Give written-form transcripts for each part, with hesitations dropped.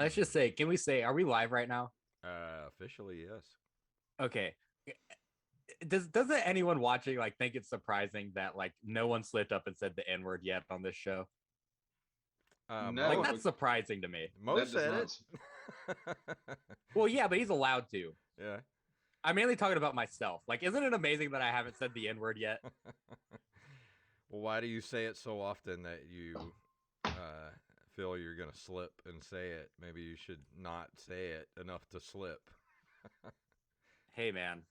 Let's just say, can we say, are we live right now? Officially, yes. Okay. Doesn't anyone watching like think it's surprising that like no one slipped up and said the N-word yet on this show? No, Like that's surprising to me. Mo said it. Well, yeah, but he's allowed to. Yeah. I'm mainly talking about myself. Like, isn't it amazing that I haven't said the N-word yet? Well, why do you say it so often that you feel you're gonna slip and say it? Maybe you should not say it enough to slip. Hey, man.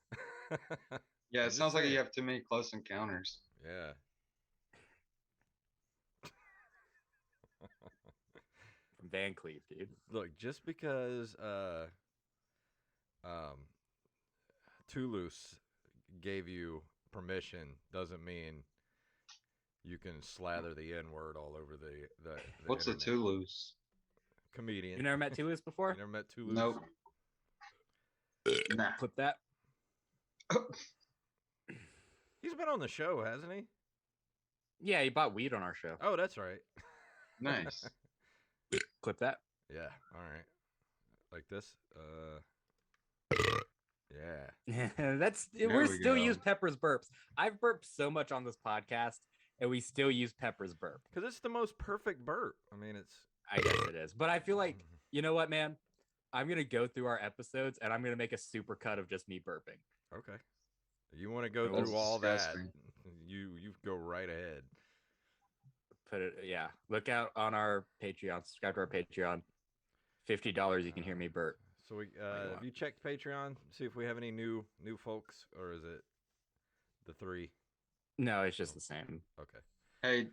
Yeah, it sounds like you have too many close encounters. Yeah. From Van Cleef, dude. Look, just because Toulouse gave you permission doesn't mean you can slather the N-word all over the What's internet. a Toulouse? Comedian. You never met Toulouse before? You never met Toulouse? Nope. Nah. Clip that. He's been on the show, hasn't he? Yeah, he bought weed on our show. Oh, that's right. Nice. Clip that. Yeah. All right. Like this. Yeah. We're still use Pepper's burps. I've burped so much on this podcast, and we still use Pepper's burp because it's the most perfect burp. I mean, I guess it is, but I feel like you know what, man. I'm gonna go through our episodes, and I'm gonna make a super cut of just me burping. Okay. You want to go through all disgusting. That? You go right ahead. Put it. Yeah. Look out on our Patreon. Subscribe to our Patreon. $50. You can hear me burp. So we have you checked Patreon? See if we have any new folks, or is it the three? No, it's just the same. Okay.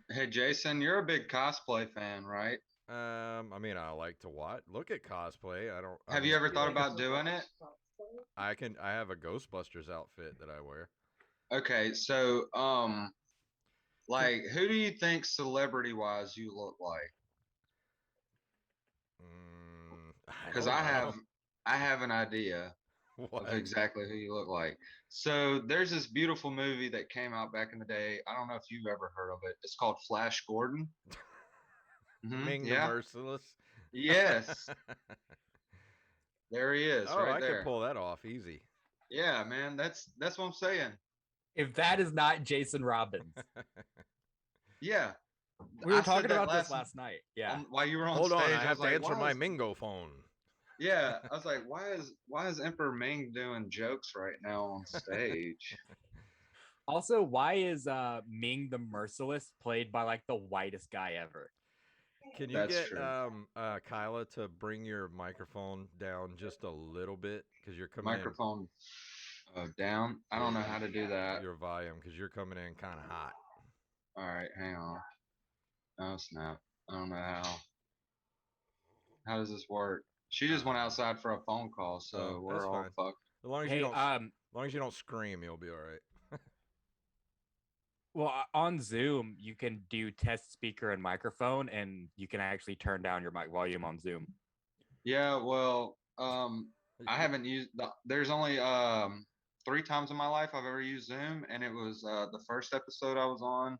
Hey, Jason, you're a big cosplay fan, right? I mean, I like to look at cosplay. Have you ever thought about doing it? I have a Ghostbusters outfit that I wear. Okay, so like, who do you think celebrity-wise you look like? Because I have an idea of exactly who you look like. So there's this beautiful movie that came out back in the day. I don't know if you've ever heard of it. It's called Flash Gordon. Ming the Merciless. Yes. There he is. Oh, right I there. could pull that off easy. Yeah, man. That's what I'm saying. If that is not Jason Robbins. Yeah. We were talking about this last night. Yeah. While you were on Hold stage, on, I have to answer my Mingo phone. Yeah, I was like, why is Emperor Ming doing jokes right now on stage? Also, why is Ming the Merciless played by like the whitest guy ever? Can you get Kyla to bring your microphone down just a little bit because you're coming microphone down? I don't know how to do that. Your volume because you're coming in kind of hot. All right, hang on. Oh snap! I don't know how. How does this work? She just went outside for a phone call, so we're all fucked. As long as you don't scream, you'll be all right. Well, on Zoom, you can do test speaker and microphone, and you can actually turn down your mic volume on Zoom. Yeah, well, I haven't used. There's only 3 times in my life I've ever used Zoom, and it was the first episode I was on,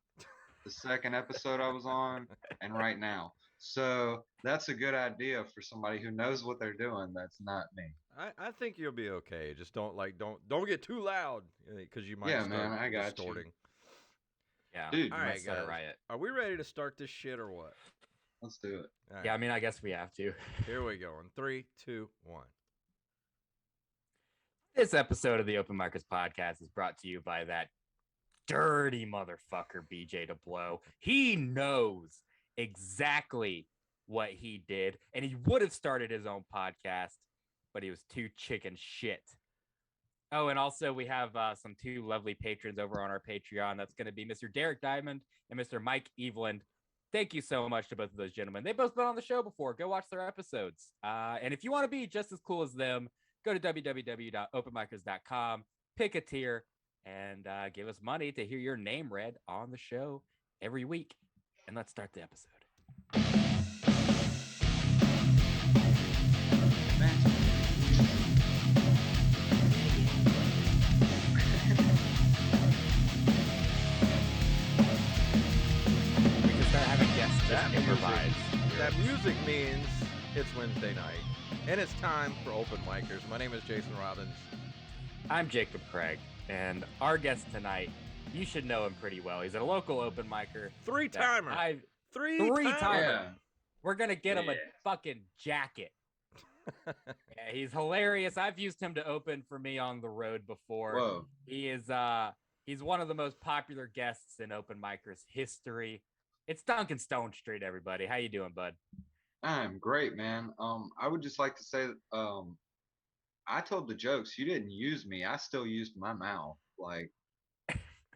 the second episode I was on, and right now. So that's a good idea for somebody who knows what they're doing. That's not me. I think you'll be okay. Just don't get too loud because you might start distorting. Yeah, dude. All right, guys. Riot. Are we ready to start this shit or what? Let's do it. Right. Yeah, I mean, I guess we have to. Here we go. In 3, 2, 1. This episode of the Open Micers Podcast is brought to you by that dirty motherfucker, BJ DeBlow. He knows exactly what he did, and he would have started his own podcast, but he was too chicken shit. Oh, and also we have some 2 lovely patrons over on our Patreon. That's going to be Mr. Derek Diamond and Mr. Mike Eveland. Thank you so much to both of those gentlemen. They've both been on the show before. Go watch their episodes. And if you want to be just as cool as them, go to www.openmicers.com, pick a tier, and give us money to hear your name read on the show every week. And let's start the episode. We can start having guests just improvise. That music means It's Wednesday night, and it's time for Open Micers. My name is Jason Robbins. I'm Jacob Craig, and our guest tonight, you should know him pretty well. He's a local open micer. Three-timer. Three-timer. Yeah. We're going to get him a fucking jacket. Yeah, he's hilarious. I've used him to open for me on the road before. Whoa. He's one of the most popular guests in open micers history. It's Duncan Stonestreet, everybody. How you doing, bud? I'm great, man. I would just like to say, I told the jokes. You didn't use me. I still used my mouth. Like,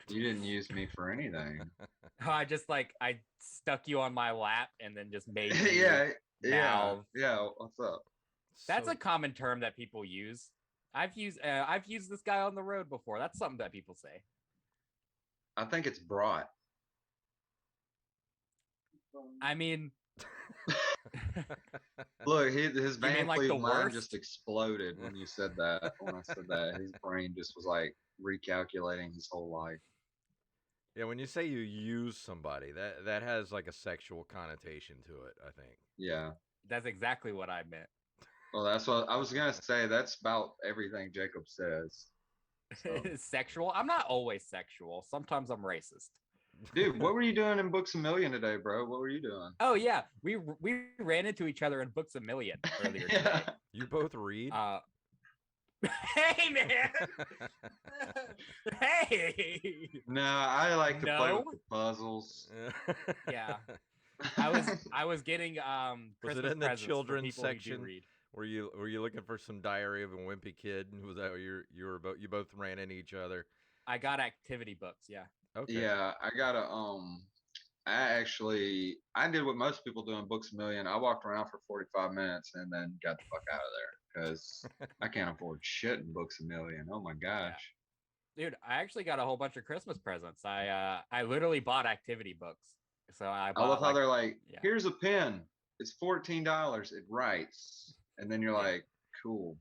you didn't use me for anything. I stuck you on my lap and then just made you yeah. mouth. Yeah. What's up? That's a common term that people use. I've used this guy on the road before. That's something that people say. I think it's brought. I mean, Look, his mean Van like Cleve the mind worst? just exploded when you said that. When I said that, his brain just was like recalculating his whole life. Yeah, when you say you use somebody, that has like a sexual connotation to it, I think. Yeah. that's exactly what I meant. Well, that's what I was gonna say. That's about everything Jacob says. So. Sexual? I'm not always sexual. Sometimes I'm racist. Dude, what were you doing in Books a Million today, bro? What were you doing? Oh yeah, we ran into each other in Books a Million earlier today. You both read? Hey man. Hey. No, I like to play with No? the puzzles. Yeah. I was getting Was Christmas it in the presents for children's people who do section? read. Were you looking for some Diary of a Wimpy Kid? Was that what you both ran into each other? I got activity books, yeah. Okay. Yeah, I gotta I did what most people do in Books a Million. I walked around for 45 minutes and then got the fuck out of there because I can't afford shit in Books a Million. Oh my gosh. Dude, I actually got a whole bunch of Christmas presents. I literally bought activity books. So I I love bought how they're like, yeah. here's a pen. It's $14. It writes. And then you're Yeah. like, cool.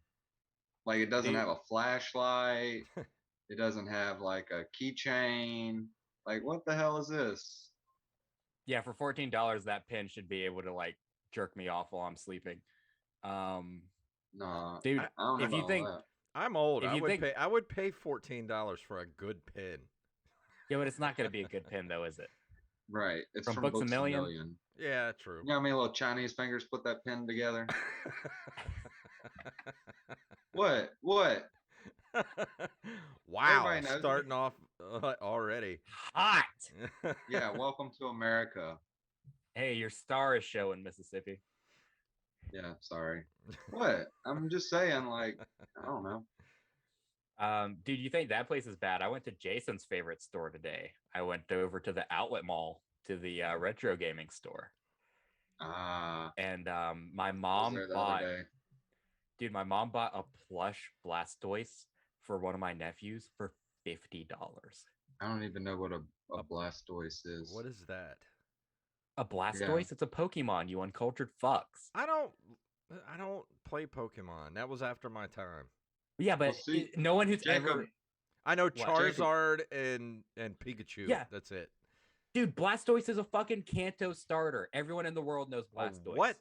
Like it doesn't Dude. have a flashlight. It doesn't have like a keychain. Like what the hell is this? Yeah, for $14 that pen should be able to like jerk me off while I'm sleeping. No, Dude, I don't know if you about think that. I'm old. If I you would think- pay $14 for a good pen. Yeah, but it's not gonna be a good pen though, is it? Right. It's From from Books a Books Million? Yeah, true. You know how many little Chinese fingers put that pen together? What? What? Wow, Everybody knows it. starting off already. Hot. Yeah, welcome to America. Hey, your star is showing, Mississippi. Yeah, sorry. What? I'm just saying, like, I don't know. Dude, you think that place is bad? I went to Jason's favorite store today. I went over to the outlet mall to the retro gaming store. And my mom there the bought other day. dude, my mom bought a plush Blastoise for one of my nephews for $50. I don't even know what a Blastoise is. What is that? A Blastoise? It's a Pokemon, you uncultured fucks. I don't play Pokemon. That was after my time. Yeah, but Well, see, no one who's Jacob, ever I know Jacob? Charizard and Pikachu. Yeah. That's it. Dude, Blastoise is a fucking Kanto starter. Everyone in the world knows Blastoise. What?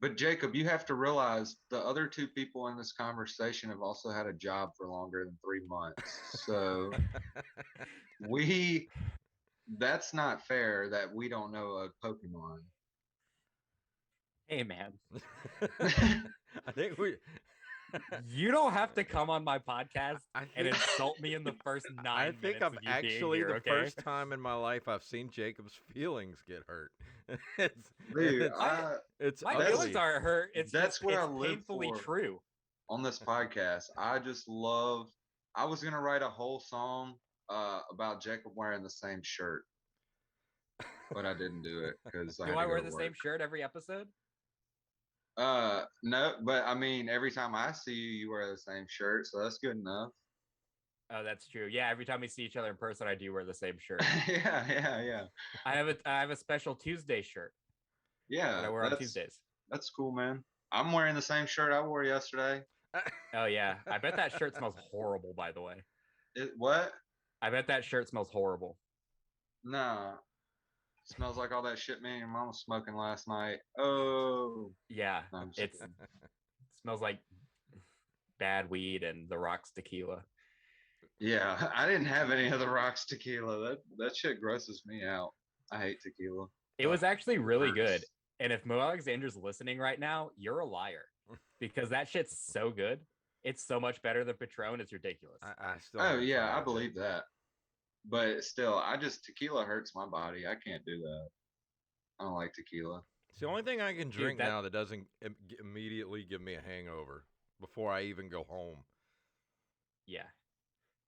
But Jacob, you have to realize the other two people in this conversation have also had a job for longer than 3 months. So that's not fair that we don't know a Pokemon. Hey man, I think you don't have to come on my podcast I and think- insult me in the first 9 I minutes. think of I'm you being actually here, the okay? first time in my life I've seen Jacob's feelings get hurt. Dude, it's My That's- feelings aren't hurt. It's that's just, what it's I live painfully for. true. on this podcast, I just love. I was gonna write a whole song about Jacob wearing the same shirt, but I didn't do it because Do I wear the same shirt every episode? No, but I mean, every time I see you, you wear the same shirt, so that's good enough. Oh, that's true. Yeah, every time we see each other in person, I do wear the same shirt. yeah. I have a special Tuesday shirt Yeah, that I wear on Tuesdays. That's cool, man. I'm wearing the same shirt I wore yesterday. Oh yeah, I bet that shirt smells horrible. By the way, What? I bet that shirt smells horrible. Nah. Smells like all that shit me and your mom was smoking last night. Oh. Yeah, No, I'm just it's kidding. smells like bad weed and the rocks tequila. Yeah, I didn't have any of the rocks tequila. That shit grosses me out. I hate tequila. It was actually really Hurts. good. And if Mo Alexander's listening right now, you're a liar because that shit's so good. It's so much better than Patron. It's ridiculous. I still. Oh haven't yeah, tried I it believe that. But still, tequila hurts my body. I can't do that. I don't like tequila. It's the only thing I can drink that- now that doesn't immediately give me a hangover before I even go home. Yeah.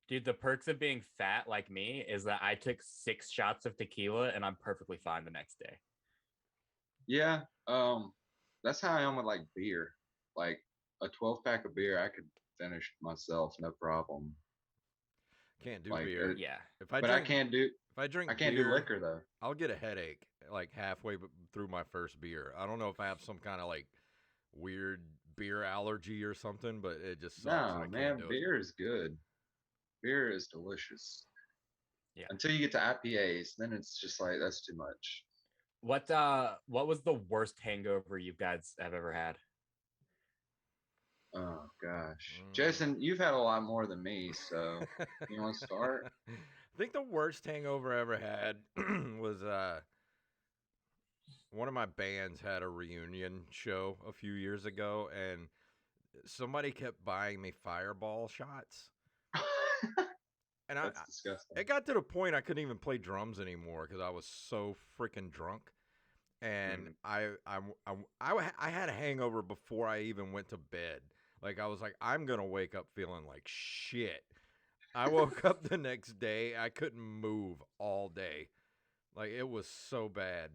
Dude, the perks of being fat like me is that I took 6 shots of tequila and I'm perfectly fine the next day. Yeah, that's how I am with like beer. Like a 12-pack of beer, I could finish myself, no problem. Can't do Like, beer. Yeah. If I But drink, I can't do if I drink I can't beer, do liquor though. I'll get a headache like halfway through my first beer. I don't know if I have some kind of like weird beer allergy or something, but it just sucks. No, and I man, can't do it. beer is good. Beer is delicious. Yeah. Until you get to IPAs, then it's just like that's too much. What was the worst hangover you guys have ever had? Oh gosh, Mm. Jason, you've had a lot more than me, so you want to start? I think the worst hangover I ever had was one of my bands had a reunion show a few years ago, and somebody kept buying me Fireball shots. And That's disgusting. it got to the point I couldn't even play drums anymore because I was so freaking drunk. And I had a hangover before I even went to bed. Like I was like, I'm gonna wake up feeling like shit. I woke up the next day, I couldn't move all day. Like it was so bad.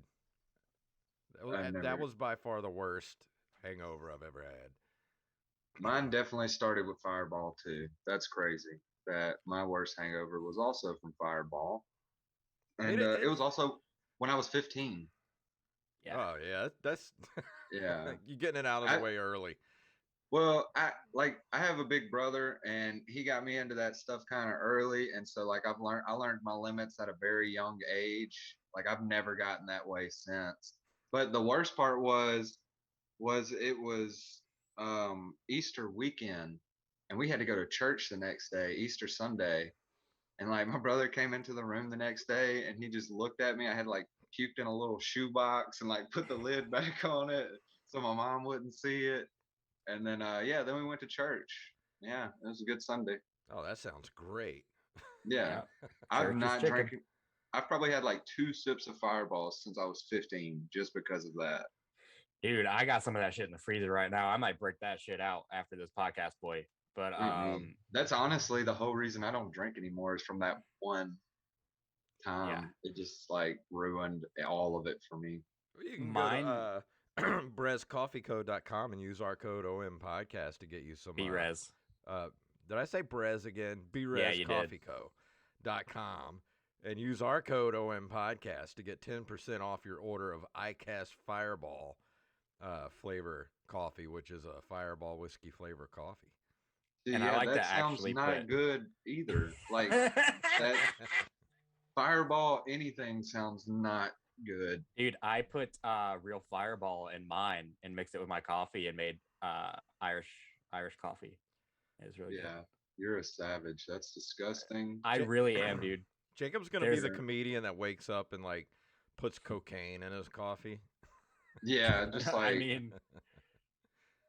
That was by far the worst hangover I've ever had. Mine definitely started with Fireball too. That's crazy. That my worst hangover was also from Fireball, and it was also when I was 15. Yeah. Oh yeah, that's Yeah. you're getting it out of the way early. Well, I have a big brother, and he got me into that stuff kind of early, and so like I learned my limits at a very young age. Like I've never gotten that way since. But the worst part was it was Easter weekend, and we had to go to church the next day, Easter Sunday, and like my brother came into the room the next day, and he just looked at me. I had like puked in a little shoebox and like put the lid back on it so my mom wouldn't see it. And then then we went to church. Yeah, it was a good Sunday. Oh, that sounds great. Yeah. Church is chicken. I've probably had like 2 sips of Fireballs since I was 15 just because of that. Dude, I got some of that shit in the freezer right now. I might break that shit out after this podcast, boy. But That's honestly the whole reason I don't drink anymore is from that one time. Yeah. It just like ruined all of it for me. You can Mine- go to brezcoffeeco.com and use our code OM podcast to get you some B-Rez. Did I say Brez again? Yeah, you did. brezcoffeeco.com and use our code OM podcast to get 10% off your order of ICAST Fireball flavor coffee, which is a Fireball whiskey flavor coffee. See, And yeah, I like that to sounds actually not put- good either. Like that Fireball anything sounds not good. Dude, I put real Fireball in mine and mixed it with my coffee and made Irish coffee. It was really good. Yeah, you're a savage. That's disgusting. I really am, dude. Jacob's gonna be There's the a- comedian that wakes up and like puts cocaine in his coffee. Yeah, just like I mean,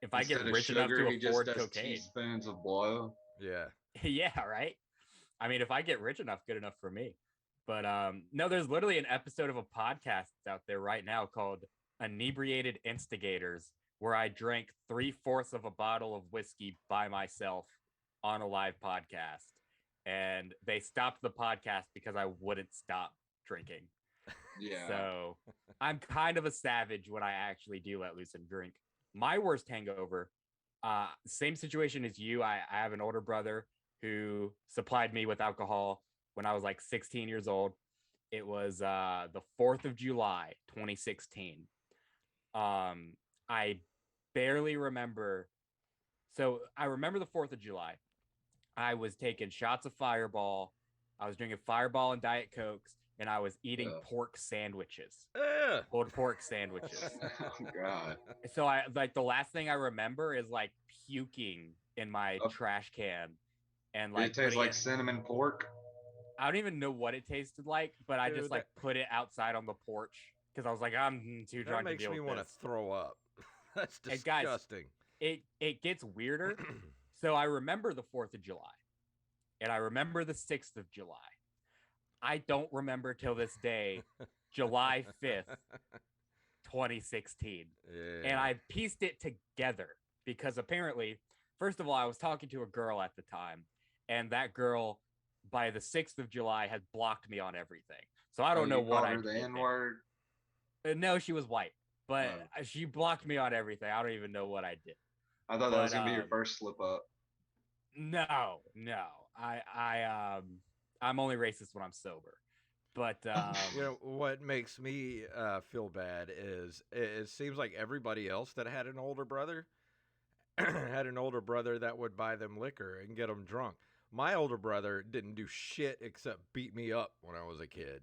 if I get instead of rich enough sugar, to he just afford does cocaine, teaspoons of blow. Yeah. yeah, right. I mean, if I get rich enough, good enough for me. But no, there's literally an episode of a podcast out there right now called Inebriated Instigators, where I drank 3/4 of a bottle of whiskey by myself on a live podcast. And they stopped the podcast because I wouldn't stop drinking. Yeah. So I'm kind of a savage when I actually do let loose and drink. My worst hangover, same situation as you. I have an older brother who supplied me with alcohol when I was like 16 years old. It was the 4th of July, 2016. I barely remember. So I remember the 4th of July. I was taking shots of Fireball. I was drinking Fireball and Diet Cokes. and I was eating Ugh. pork sandwiches, Ugh. pulled pork sandwiches. Oh God. So I like the last thing I remember is like puking in my Oh. trash can and Did like it taste putting like it. cinnamon pork? I don't even know what it tasted like, but I just Dude, like put it outside on the porch because I was like, I'm too That drunk to makes deal me with want to this. throw up. That's And guys, disgusting. it gets weirder. So I remember the 4th of July, and I remember the 6th of July. I don't remember till this day, July 5th, 2016. Yeah. And I pieced it together because apparently, first of all, I was talking to a girl at the time, and that girl, by the 6th of July, had blocked me on everything. So I don't know what I called her the did N-word. No, she was white, but Oh. she blocked me on everything. I don't even know what I did. I thought that was gonna be your first slip up. No. I'm only racist when I'm sober. But You know what makes me feel bad is it seems like everybody else that had an older brother had an older brother that would buy them liquor and get them drunk. My older brother didn't do shit except beat me up when I was a kid.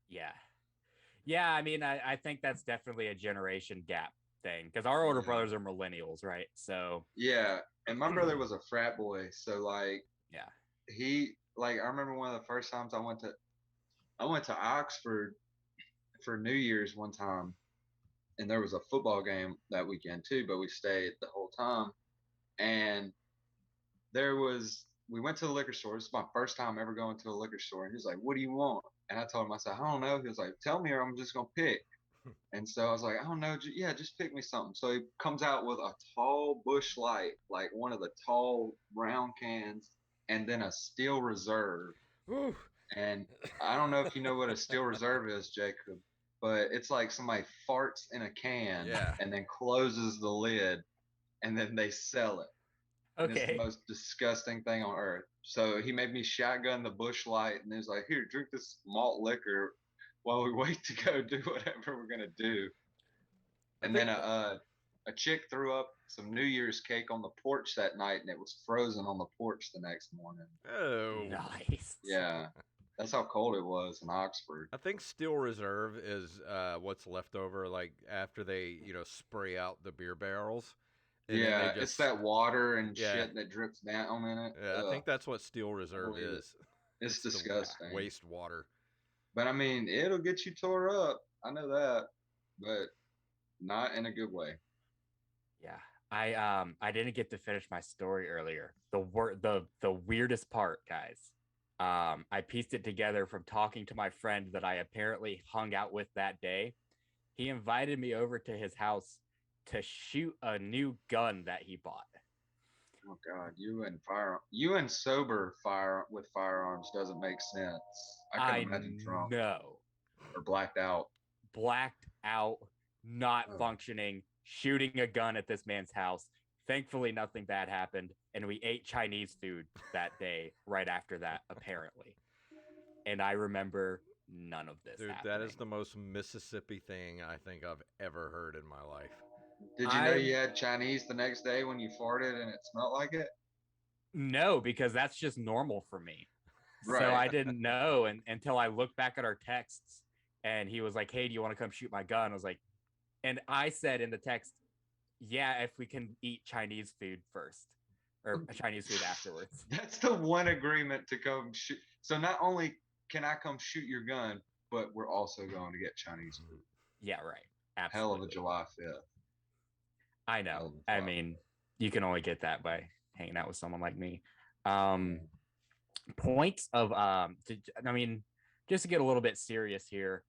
yeah, I mean, I think that's definitely a generation gap thing because our older Yeah. brothers are millennials, right? So Yeah, and my brother was a frat boy, so like yeah, he like I remember one of the first times I went to Oxford for New Year's one time, and there was a football game that weekend too, but we stayed the whole time. And we went to the liquor store. This is my first time ever going to a liquor store. And he was like, "What do you want?" And I told him, I said, "I don't know." He was like, "Tell me or I'm just gonna pick." And so I was like, "I don't know. Yeah, just pick me something." So he comes out with a tall Bush Light, like one of the tall round cans, and then a Steel Reserve. Whew. And I don't know if you know what a Steel Reserve is, Jacob, but it's like somebody farts in a can Yeah. and then closes the lid, and then they sell it. And it's the okay, most disgusting thing on earth. So he made me shotgun the Bush Light, and he was like, "Here, drink this malt liquor while we wait to go do whatever we're gonna do." I And think then a chick threw up some New Year's cake on the porch that night, and it was frozen on the porch the next morning. oh, nice. Yeah, that's how cold it was in Oxford. I think Steel Reserve is what's left over, like after they spray out the beer barrels. And then Yeah, they it's just that water and yeah shit that drips down in it. yeah. I Ugh, think that's what Steel Reserve believe it. is. It's the disgusting. waste water. But I mean, it'll get you tore up. I know that, but not in a good way. Yeah. I didn't get to finish my story earlier. The weirdest part, guys. I pieced it together from talking to my friend that I apparently hung out with that day. He invited me over to his house to shoot a new gun that he bought. Oh God, you and sober fire with firearms doesn't make sense. I I can imagine drunk know. or blacked out. Blacked out, not Oh. functioning, shooting a gun at this man's house. Thankfully, nothing bad happened, and we ate Chinese food that day right after that, apparently. And I remember none of this Dude, happening. that is the most Mississippi thing I think I've ever heard in my life. Did you know you had Chinese the next day when you farted and it smelled like it? No, because that's just normal for me. So Right. I didn't know until I looked back at our texts, and he was like, "Hey, do you want to come shoot my gun?" I was like, and I said in the text, "Yeah, if we can eat Chinese food first, or Chinese food afterwards." That's the one agreement to come shoot. So not only can I come shoot your gun, but we're also going to get Chinese food. Yeah, right. Hell of Absolutely. a July 5th. I Hell know. of a I July. mean, you can only get that by hanging out with someone like me. Points of I mean, just to get a little bit serious here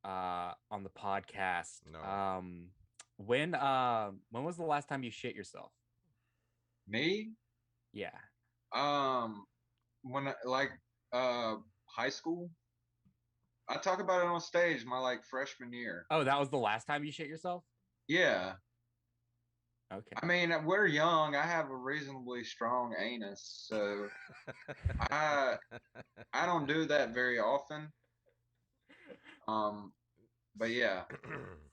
on the podcast. No. When was the last time you shit yourself? Me? Yeah. When high school, I talk about it on stage my like freshman year. Oh, that was the last time you shit yourself? Yeah. Okay. I mean, we're young. I have a reasonably strong anus, so I don't do that very often. But yeah.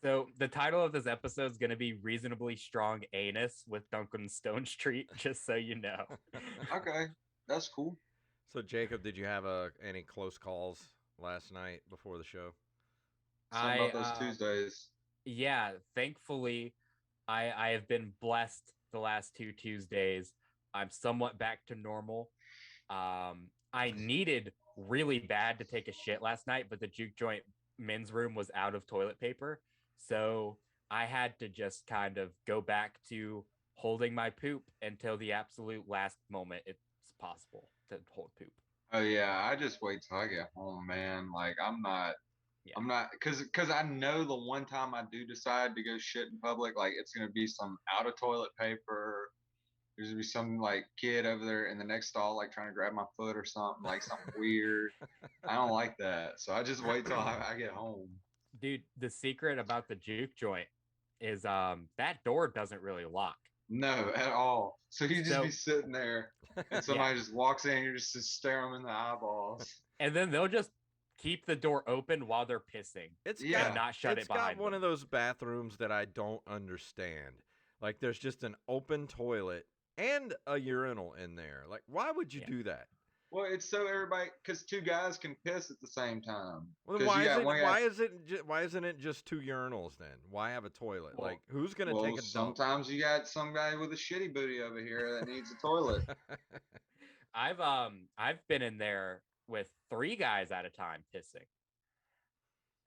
So the title of this episode is going to be "Reasonably Strong Anus" with Duncan Stonestreet, just so you know. Okay, that's cool. So Jacob, did you have any close calls last night before the show? Something about those Tuesdays. Yeah, thankfully, I have been blessed the last 2 Tuesdays. I'm somewhat back to normal. I needed really bad to take a shit last night, but the juke joint men's room was out of toilet paper. So I had to just kind of go back to holding my poop until the absolute last moment it's possible to hold poop. Oh yeah, I just wait till I get home, man. Like Yeah. I'm not, cause I know the one time I do decide to go shit in public, like it's gonna be some out of toilet paper. There's gonna be some like kid over there in the next stall, like trying to grab my foot or something, like something weird. I don't like that, so I just wait till I get home. Dude, the secret about the juke joint is that door doesn't really lock. No, at all. So you just be sitting there, and somebody just walks in, and you're just stare them in the eyeballs. And then they'll just keep the door open while they're pissing. And not shut it behind them. It's got one of those bathrooms that I don't understand. Like there's just an open toilet and a urinal in there. Like why would you do that? Well, it's so everybody, because two guys can piss at the same time. Well, then why isn't it just two urinals then? Why have a toilet? Well, like who's gonna take a dump? Sometimes you got some guy with a shitty booty over here that needs a toilet. I've been in there with 3 guys at a time pissing.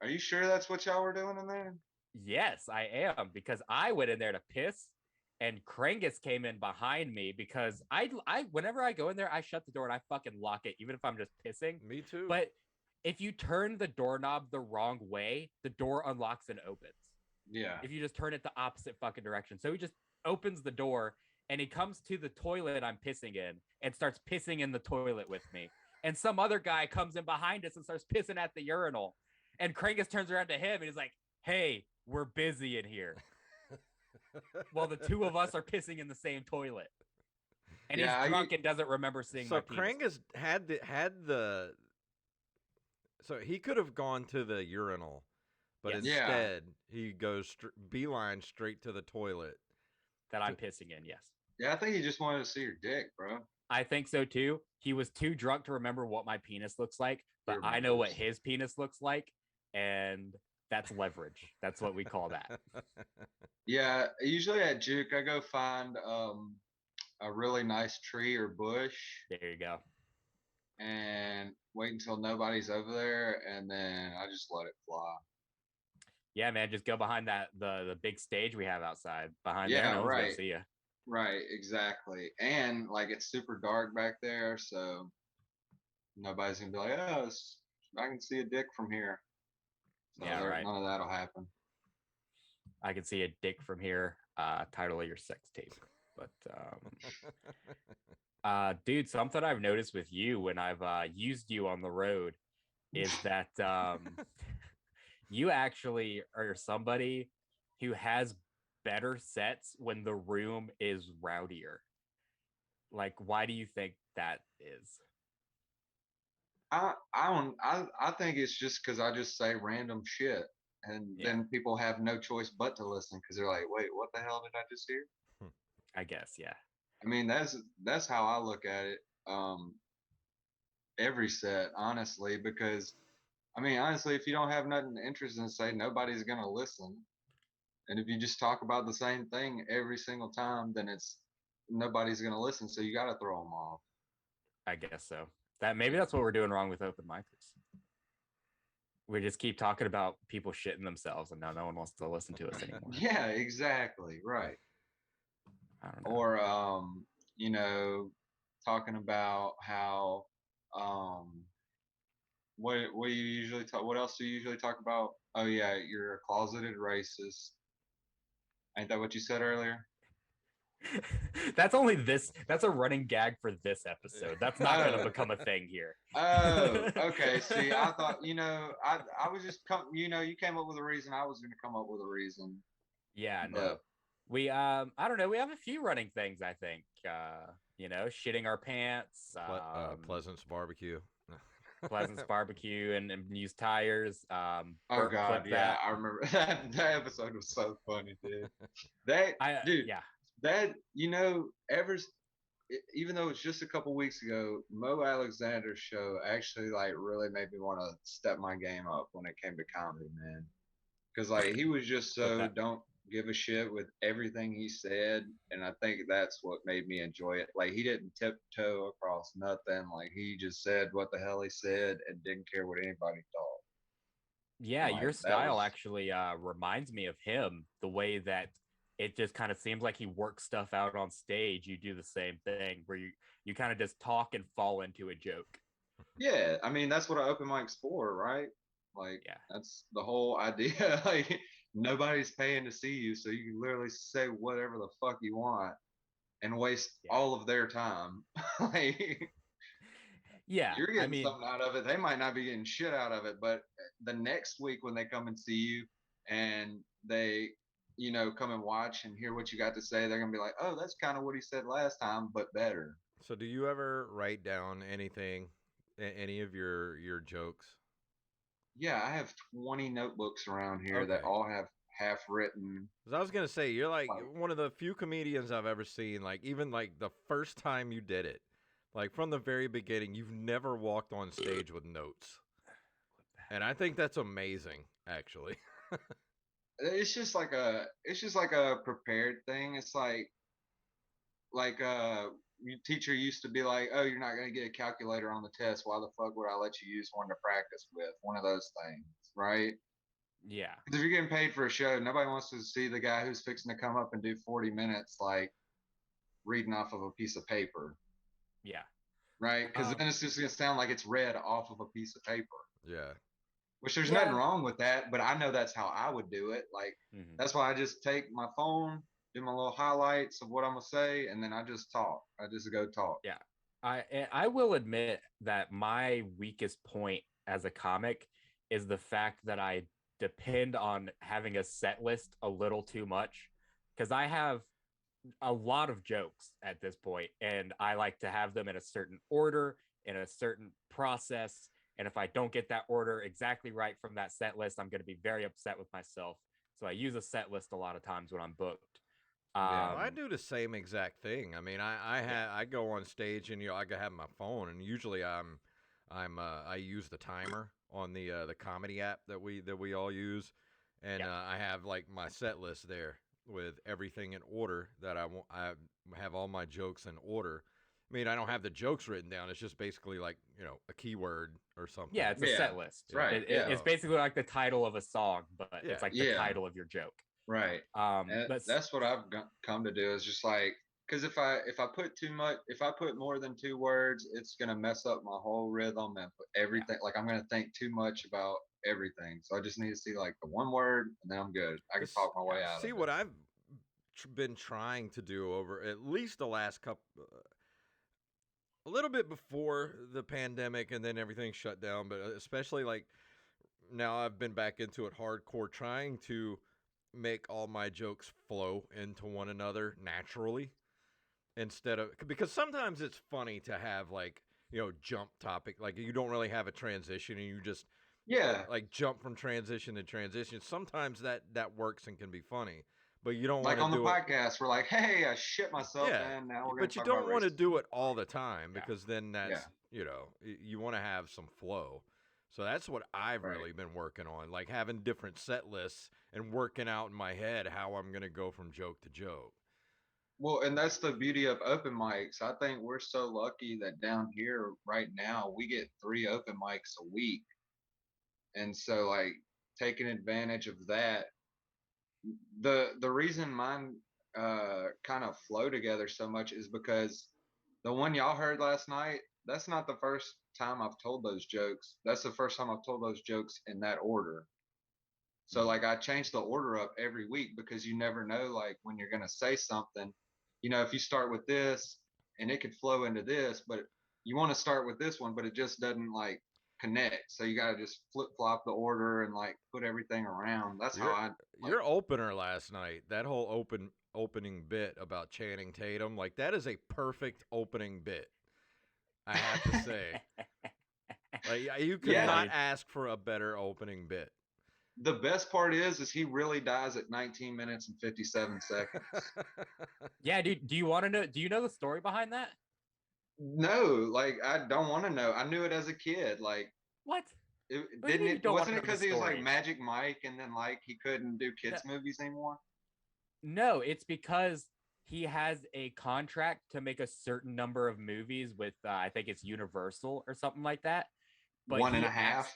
Are you sure that's what y'all were doing in there? Yes, I am, because I went in there to piss, and Krangus came in behind me because I whenever I go in there, I shut the door and I fucking lock it, even if I'm just pissing. Me too. But if you turn the doorknob the wrong way, the door unlocks and opens. Yeah. If you just turn it the opposite fucking direction. So he just opens the door and he comes to the toilet I'm pissing in and starts pissing in the toilet with me. And some other guy comes in behind us and starts pissing at the urinal. And Krangus turns around to him and he's like, "Hey, we're busy in here." Well, the 2 of us are pissing in the same toilet. And he's drunk and doesn't remember seeing my penis. So Krangus had the so he could have gone to the urinal, but instead he goes beeline straight to the toilet. That I'm pissing in, yes. Yeah, I think he just wanted to see your dick, bro. I think so too. He was too drunk to remember what my penis looks like, but I know what his penis looks like, and that's leverage. That's what we call that. Yeah, usually at Juke, I go find a really nice tree or bush. There you go. And wait until nobody's over there, and then I just let it fly. Yeah, man, just go behind the big stage we have outside. Behind there, no one's gonna see you. Right, exactly. And like it's super dark back there, so nobody's gonna be like, "Oh, I can see a dick from here." So yeah, right. None of that'll happen. I can see a dick from here. Title of your sex tape. But dude, something I've noticed with you when I've used you on the road is that you actually are somebody who has better sets when the room is rowdier. Like, why do you think that is? I think it's just because I just say random shit, and then people have no choice but to listen because they're like, "Wait, what the hell did I just hear?" I guess, yeah. I mean, that's how I look at it. Every set, honestly, because I mean, honestly, if you don't have nothing interesting to say, nobody's gonna listen. And if you just talk about the same thing every single time, then nobody's gonna listen. So you got to throw them off. I guess so. Maybe that's what we're doing wrong with open micers. We just keep talking about people shitting themselves, and now no one wants to listen to us anymore. Yeah, exactly. Right. I don't know. Or you know, talking about how what you usually talk. What else do you usually talk about? Oh yeah, you're a closeted racist. Ain't that what you said earlier? That's a running gag for this episode. That's not going to become a thing here. Oh, okay. See, I thought, I was just you came up with a reason. I was going to come up with a reason. Yeah, no. We I don't know. We have a few running things, I think. Shitting our pants. Pleasance barbecue. Pleasance barbecue and used tires. Oh God, yeah, I remember that episode was so funny, dude. That even though it's just a couple weeks ago, Mo Alexander's show actually like really made me want to step my game up when it came to comedy, man. Because like he was just Put so that. don't give a shit with everything he said, and I think that's what made me enjoy it. Like he didn't tiptoe across nothing. Like he just said what the hell he said and didn't care what anybody thought. Yeah, And like your that style was actually reminds me of him. The way that it just kind of seems like he works stuff out on stage. You do the same thing where you kind of just talk and fall into a joke. yeah. I mean that's what an open mic's for, right? Like Yeah, that's the whole idea. Like nobody's paying to see you, so you can literally say whatever the fuck you want and waste yeah, all of their time. Like yeah. you're I getting mean, something out of it. They might not be getting shit out of it, but the next week when they come and see you and they, come and watch and hear what you got to say, they're gonna be like, "Oh, that's kind of what he said last time, but better." So, do you ever write down anything, any of your jokes? Yeah, I have 20 notebooks around here that Okay. all have half written. 'Cause I was gonna say you're like Like, one of the few comedians I've ever seen. Like even like the first time you did it, like from the very beginning, you've never walked on stage with notes, and I think that's amazing, actually. it's just like a prepared thing. It's like your teacher used to be like, "Oh, you're not gonna get a calculator on the test. Why the fuck would I let you use one to practice with?" One of those things, right? yeah, Because if you're getting paid for a show, nobody wants to see the guy who's fixing to come up and do 40 minutes like reading off of a piece of paper, yeah. right? Because Um, then it's just gonna sound like it's read off of a piece of paper. Yeah. Which there's nothing yeah. wrong with that, but I know that's how I would do it. Like Mhm. that's why I just take my phone, do my little highlights of what I'm gonna say, and then I just talk. I just go talk. Yeah. I will admit that my weakest point as a comic is the fact that I depend on having a set list a little too much because I have a lot of jokes at this point and I like to have them in a certain order, in a certain process, and if I don't get that order exactly right from that set list, I'm going to be very upset with myself. So I use a set list a lot of times when I'm booked. Yeah, well, I Um do the same exact thing. I mean, yeah. I go on stage and I have my phone, and usually I use the timer on the comedy app that we all use, and Yeah. I have like my set list there with everything in order that I want. I have all my jokes in order. I mean, I don't have the jokes written down. It's just basically like a keyword or something. Yeah, it's a Yeah, set list. Yeah. right. It's Yeah, basically like the title of a song, but Yeah. it's like the yeah, title of your joke. right. And But that's what I've come to do is just like because if I put too much, if I put more than 2 words, it's gonna mess up my whole rhythm and put yeah, everything. Like I'm gonna think too much about everything. So I just need to see like the one word, and then I'm good. I can Cause talk my yeah, way out of see it. what I've been trying to do over at least the last couple a little bit before the pandemic and then everything shut down, but especially like now I've been back into it hardcore trying to make all my jokes flow into one another naturally instead of because sometimes it's funny to have like jump topic like you don't really have a transition and you just Yeah, like jump from transition to transition. Sometimes that works and can be funny, but you don't want like to on the do it. podcast, we're like, "Hey, I shit myself, Yeah, and now we're gonna but you talk about don't want to racism." do it all the time yeah. because then Yeah, that's, you want to have some flow. So that's what I've right. really been working on, like having different set lists and working out in my head how I'm going to go from joke to joke. Well, and that's the beauty of open mics. I think we're so lucky that down here right now we get 3 open mics a week, and so like taking advantage of that. The reason mine kind of flow together so much is because the one y'all heard last night. That's not the first time I've told those jokes. That's the first time I've told those jokes in that order. So Mhm. like I change the order up every week because you never know like when you're gonna say something. If you start with this and it could flow into this, but you want to start with this one, but it just doesn't like connect. So you gotta just flip flop the order and like put everything around. That's how Your I like. your opener last night, that whole opening bit about Channing Tatum, like that is a perfect opening bit. I have to say, like you could Yeah, Yeah, not dude. ask for a better opening bit. the best part is he really dies at 19 minutes and 57 seconds. Yeah, dude. Do you want to know? Do you know the story behind that? No, like I don't want to know. I knew it as a kid. Like What? it What do you mean you it don't want wasn't to it know the because he was like story? Magic Mike and then like he couldn't do No, kids movies anymore. no, it's because he has a contract to make a certain number of movies with I think it's Universal or something like that. But One and a half.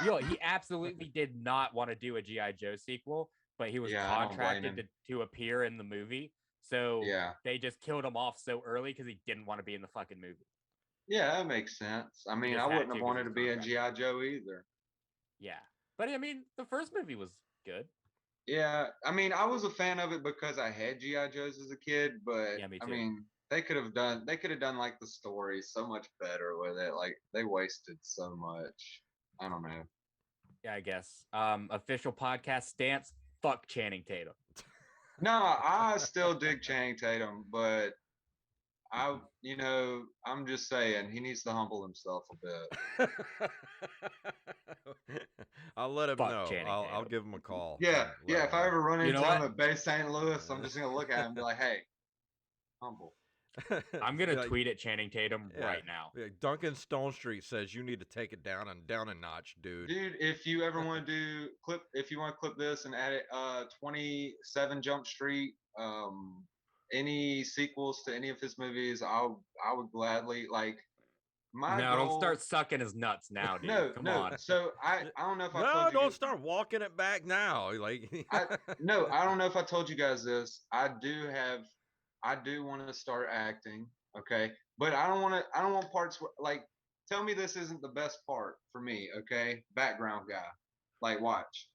he absolutely did not want to do a GI Joe sequel, but he was Yeah, I don't blame contracted him. to appear in the movie. So Yeah. they just killed him off so early because he didn't want to be in the fucking movie. Yeah, that makes sense. I mean, I just had wouldn't to have 'cause he wanted to was be in contracted. GI Joe either. Yeah, but I mean, the first movie was good. Yeah, I mean, I was a fan of it because I had GI Joes as a kid, but Yeah, me I too. mean, they could have done like the story so much better with it. Like they wasted so much. I don't know. Yeah, I guess. Official podcast stance. Fuck Channing Tatum. No, I still dig Channing Tatum, but I'm just saying he needs to humble himself a bit. I'll let him Fuck know. Channing I'll Tatum. give him a call. Yeah, and let yeah. him If I know. ever run You know into him what? at Bay St. Louis, I'm just gonna look at him and be like, "Hey, humble." I'm gonna Be like, tweet at Channing Tatum yeah, right now. be like, Duncan Stonestreet says you need to take it down a notch, dude. Dude, if you ever want to if you want to clip this and add it, 27 Jump Street, any sequels to any of his movies, I would gladly like. My No, don't goal. start sucking his nuts now, dude. No, Come no. on. So I don't know if I No, told you. don't start walking it back now. Like No, I don't know if I told you guys this. I do want to start acting. Okay, but I don't want parts like. Tell me this isn't the best part for me. Okay, background guy. Like watch.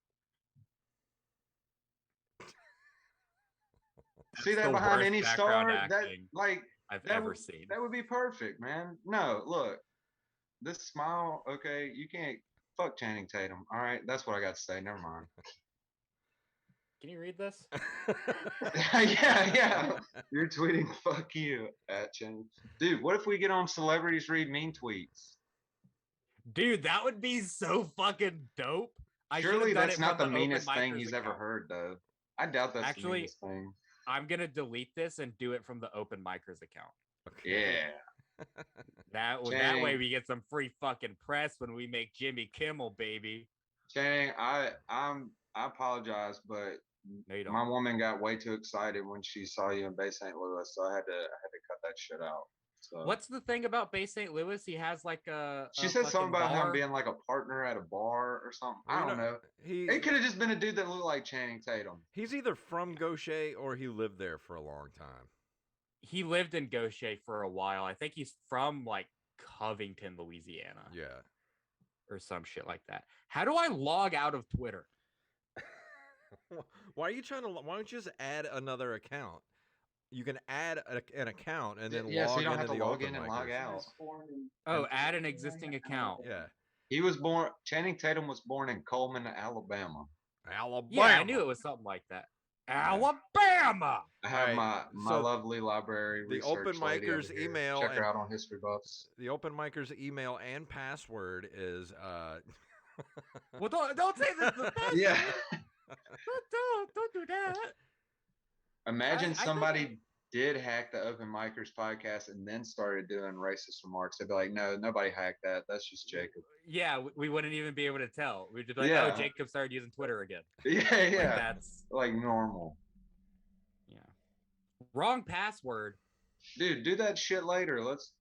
See That's that the behind worst any background star? That acting like I've that ever would seen. that would be perfect, man. No, look, this smile. Okay, you can't fuck Channing Tatum. All right, that's what I got to say. Never mind. Can you read this? Yeah, yeah. You're tweeting "fuck you" at Channing. Dude, what if we get on celebrities read mean tweets? Dude, that would be so fucking dope. I should Surely have done that's it not from the the open meanest thing micers he's ever account. heard, though. I doubt that's the Actually, meanest thing. I'm gonna delete this and do it from the open micers account. Yeah. That way Channing. we get some free fucking press when we make Jimmy Kimmel, baby. Channing, I apologize, but No, you don't. my woman got way too excited when she saw you in Bay St. Louis, so I had to cut that shit out. So What's the thing about Bay St. Louis? He has like she a said something fucking about him bar. being like a partner at a bar or something. Well, I don't know. It could have just been a dude that looked like Channing Tatum. he's either from Gaucher or he lived there for a long time. He lived in Gaucher for a while. I think he's from like Covington, Louisiana. Yeah. Or some shit like that. How do I log out of Twitter? Why are you trying to? Why don't you just add another account? You can add an account and then Yeah, log so you don't into have to the log open in and log micers. out. Oh, add an existing account. Yeah. He was born. Channing Tatum was born in Coleman, Alabama. Alabama. Yeah, I knew it was something like that. Alabama. I have Alright, my so lovely library the research open lady over micers here. email Check her and- out on History Buffs. The open micers email and password is Well, don't say this. Yeah. Don't do that. Imagine I think somebody did hack the Open Micers podcast and then started doing racist remarks. They'd be like, "No, nobody hacked that. That's just Jacob." Yeah, we wouldn't even be able to tell. We'd just be like, Yeah. oh, Jacob started using Twitter again. Yeah, Like, yeah. that's Like normal. yeah. Wrong password. Dude, do that shit later. Let's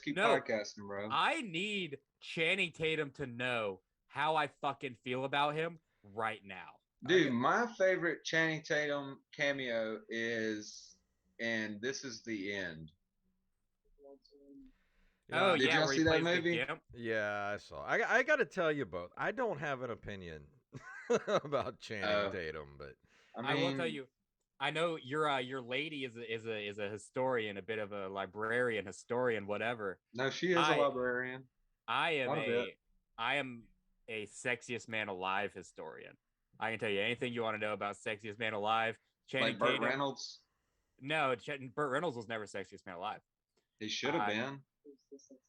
keep No. podcasting, bro. I need Channing Tatum to know how I fucking feel about him right now. Dude, my favorite Channing Tatum cameo is, and this is the end. Oh Did yeah, y'all where see he that plays the movie? gimp. Yeah, I saw. I got to tell you both. I don't have an opinion about Channing Tatum, but I will mean, tell you. I know your lady is a historian, a bit of a librarian, historian, whatever. no, she is a librarian. I Not a bit. am a Sexiest Man Alive historian. I can tell you anything you want to know about Sexiest Man Alive. Channing Like Burt Tatum. Reynolds. No, Burt Reynolds was never Sexiest Man Alive. He should have been.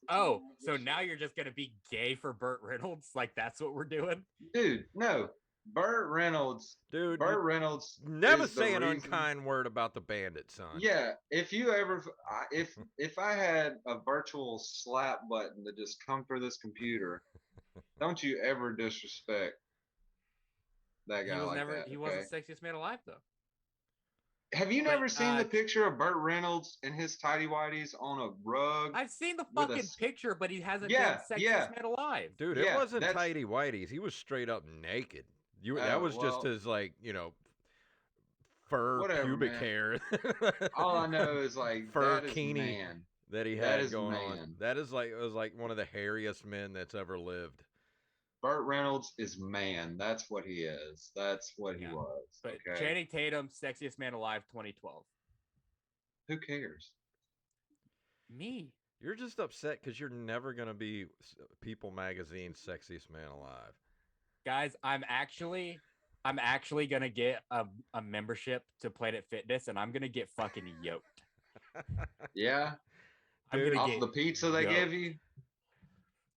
Oh, so now you're just gonna be gay for Burt Reynolds? Like that's what we're doing? Dude, no. Burt Reynolds. Dude, Burt Reynolds never is the say an reason. unkind word about the Bandit, son. Yeah, if you ever, if I had a virtual slap button to just come through this computer, don't you ever disrespect that guy like that. He Okay? wasn't Sexiest Man Alive though. Have you But, never seen the picture of Burt Reynolds in his tighty whities on a rug? I've seen the with a fucking s- picture, but he hasn't Yeah, done Sexiest yeah. Man Alive. Dude, Yeah, it wasn't that's- tighty whities. He was straight up naked. That Oh, was just well, his fur whatever, pubic man. hair. All I know is like Fur that is kini. man. that he That had is going on. man. That is it was like one of the hairiest men that's ever lived. Burt Reynolds is man. That's what he is. That's what he Yeah. was. But Okay. Channing Tatum, Sexiest Man Alive 2012. Who cares? Me. You're just upset because you're never gonna be People Magazine's Sexiest Man Alive. Guys, I'm actually gonna get a membership to Planet Fitness and I'm gonna get fucking yoked. Yeah. I'm Dude, gonna Off get the pizza they yoked. give you.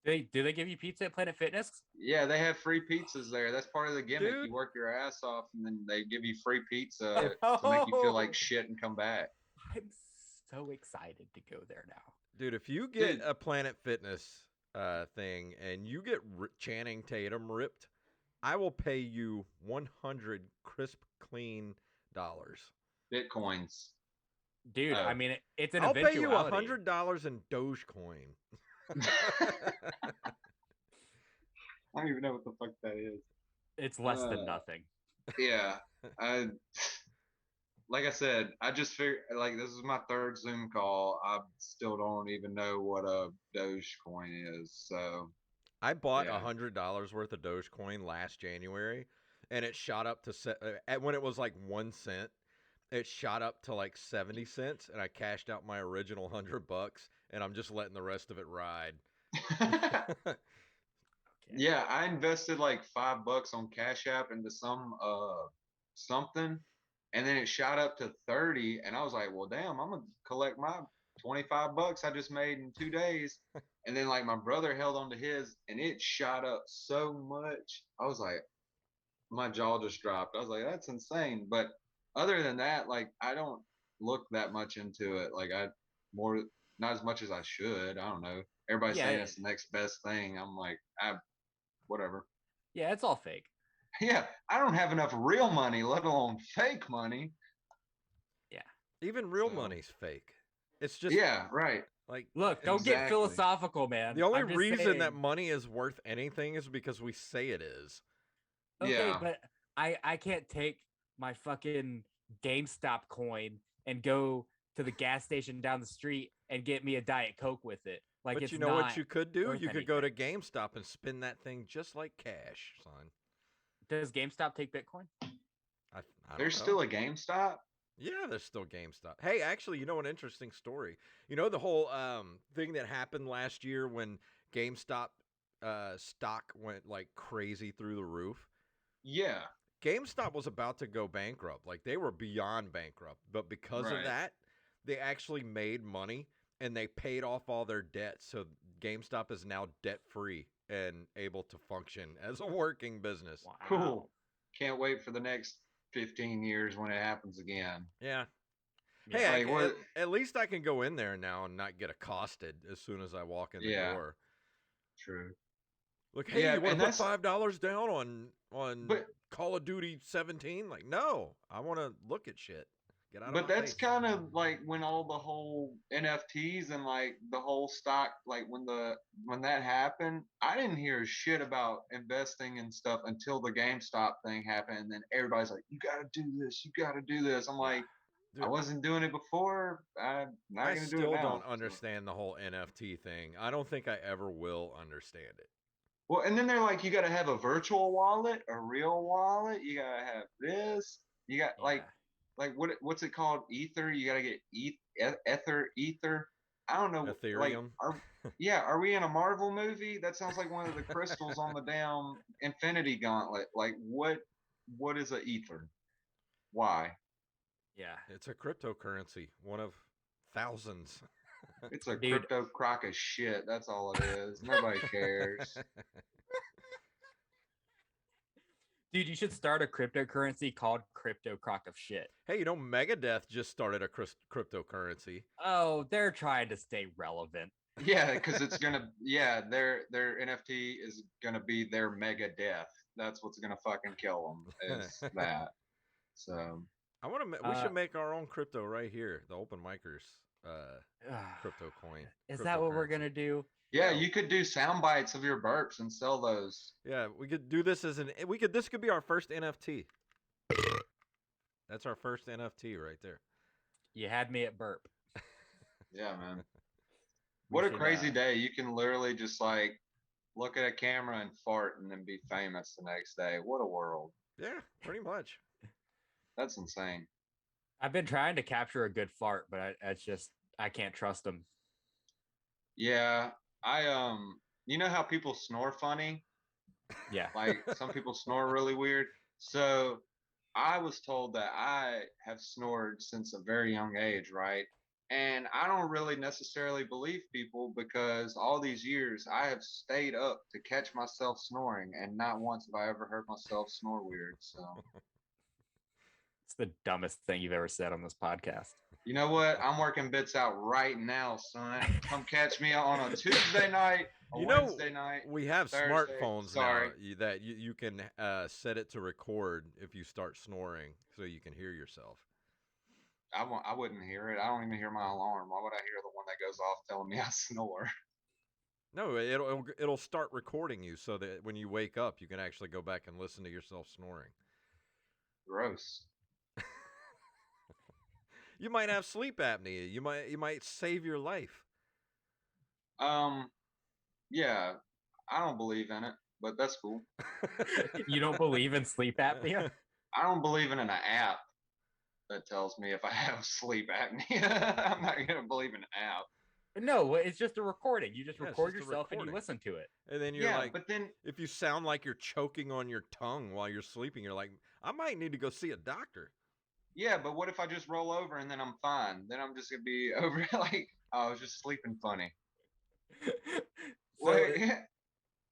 Do they give you pizza at Planet Fitness? Yeah, they have free pizzas there. That's part of the gimmick. Dude. You work your ass off, and then they give you free pizza to make you feel like shit and come back. I'm so excited to go there now. Dude, if you get Dude. a Planet Fitness thing and you get Channing Tatum ripped, I will pay you 100 crisp, clean dollars. Bitcoins. Dude, Oh. I mean, it's an I'll pay you eventuality. $100 in Dogecoin. I don't even know what the fuck that is. It's less than nothing. Yeah, like I said, I just figured like this is my third Zoom call. I still don't even know what a Dogecoin is. So I bought Yeah. $100 worth of Dogecoin last January, and it shot up to when it was like 1 cent. It shot up to like 70 cents, and I cashed out my original $100, and I'm just letting the rest of it ride. Okay. yeah, I invested like $5 on Cash App into some something, and then it shot up to 30, and I was like, well, damn, I'm gonna collect my $25 I just made in 2 days. And then like my brother held on to his, and it shot up so much. I was like, my jaw just dropped. I was like, that's insane. But other than that, like I don't look that much into it. Like not as much as I should. I don't know. Everybody's saying Yeah. it's the next best thing. I'm like, whatever. Yeah, it's all fake. Yeah, I don't have enough real money, let alone fake money. Even real So- money's fake. It's just Yeah, right. like Look, don't get Exactly. philosophical, man. the only I'm just reason that saying- money is worth anything is because we say it is. Okay, Yeah. but I can't take my fucking GameStop coin and go to the gas station down the street and get me a Diet Coke with it. Like, But it's you know what not you could do? worth You could go to GameStop and spin that thing just like cash, son. Does GameStop take Bitcoin? I don't There's know. still a GameStop. Yeah, there's still GameStop. Hey, actually, you know an interesting story. You know the whole thing that happened last year when GameStop stock went like crazy through the roof? Yeah. GameStop was about to go bankrupt. Like they were beyond bankrupt. But because of Right. that, they actually made money and they paid off all their debt. So GameStop is now debt-free and able to function as a working business. Wow. Cool. Can't wait for the next 15 years when it happens again. Yeah. Yeah. Hey, Like, what- at least I can go in there now and not get accosted as soon as I walk in the Yeah. door. True. Look, hey, Yeah, you want and to put that's- $5 down on But- Call of Duty 17? Like, no, I want to look at shit. Get out of But my that's face. kind of like when all the whole NFTs and like the whole stock, like when that happened, I didn't hear shit about investing and stuff until the GameStop thing happened, and then everybody's like, "You got to do this, you got to do this." I'm like, Dude, I wasn't doing it before. I'm not I gonna do it still now. don't So- understand the whole NFT thing. I don't think I ever will understand it. Well, and then they're like, you got to have a virtual wallet, a real wallet. You got to have this. You got Yeah. like what's it called? Ether. You got to get ether. I don't know. Ethereum. Like, are we in a Marvel movie? That sounds like one of the crystals on the damn Infinity Gauntlet. Like, what is a ether? Why? Yeah. It's a cryptocurrency, one of thousands. It's a Dude. crypto crock of shit. That's all it is. Nobody cares. Dude, you should start a cryptocurrency called Crypto Crock of Shit. Hey, Megadeth just started a cryptocurrency. Oh, they're trying to stay relevant. Yeah, because it's gonna. Yeah, their NFT is gonna be their mega death. That's what's gonna fucking kill them. Is that? So I want to. We should make our own crypto right here. The open micers, crypto coin. Is that what we're gonna do? yeah, you could do sound bites of your burps and sell those. Yeah, we could do this as an. We could. This could be our first NFT. That's our first NFT right there. You had me at burp. Yeah, man. What a crazy day. You can literally just like look at a camera and fart and then be famous the next day. What a world. Yeah, pretty much. That's insane. I've been trying to capture a good fart, but I can't trust them. Yeah, you know how people snore funny? Yeah. Like some people snore really weird. So I was told that I have snored since a very young age, right? And I don't really necessarily believe people because all these years I have stayed up to catch myself snoring, and not once have I ever heard myself snore weird. So It's the dumbest thing you've ever said on this podcast. you know what? I'm working bits out right now, son. Come catch me on a Tuesday night, a Wednesday night. We have Thursday. smartphones Sorry. now that you can set it to record if you start snoring, so you can hear yourself. I wouldn't hear it. I don't even hear my alarm. Why would I hear the one that goes off telling me I snore? No, it'll start recording you so that when you wake up, you can actually go back and listen to yourself snoring. Gross. You might have sleep apnea. You might save your life. Yeah, I don't believe in it, but that's cool. You don't believe in sleep apnea? I don't believe in an app that tells me if I have sleep apnea. I'm not gonna believe in an app. No, it's just a recording. You just Yeah, record it's just a yourself and you recording. listen to it. And then you're like, but then if you sound like you're choking on your tongue while you're sleeping, you're like, I might need to go see a doctor. yeah, but what if I just roll over and then I'm fine? Then I'm just gonna be over like I was just sleeping funny. So, Like,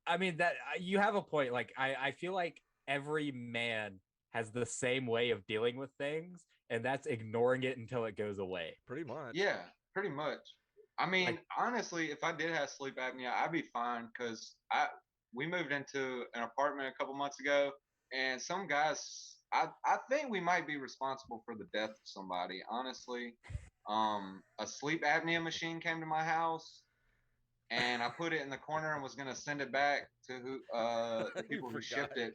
I mean, that you have a point. Like, I feel like every man has the same way of dealing with things, and that's ignoring it until it goes away. Pretty much. yeah, pretty much. I mean, Like- honestly, if I did have sleep apnea, I'd be fine because we moved into an apartment a couple months ago, and some guys, I think we might be responsible for the death of somebody. Honestly, a sleep apnea machine came to my house, and I put it in the corner and was gonna send it back to the people who shipped it.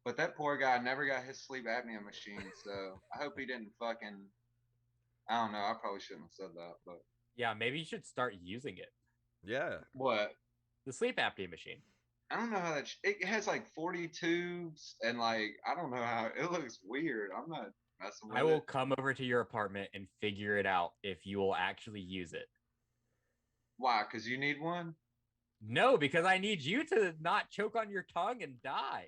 But that poor guy never got his sleep apnea machine, so I hope he didn't fucking. I don't know. I probably shouldn't have said that, but Yeah, maybe you should start using it. Yeah. what? The sleep apnea machine. I don't know how that. It has like 40 tubes, and like I don't know how it looks weird. I'm not messing with I will it. come over to your apartment and figure it out if you will actually use it. Why? Because you need one. No, because I need you to not choke on your tongue and die.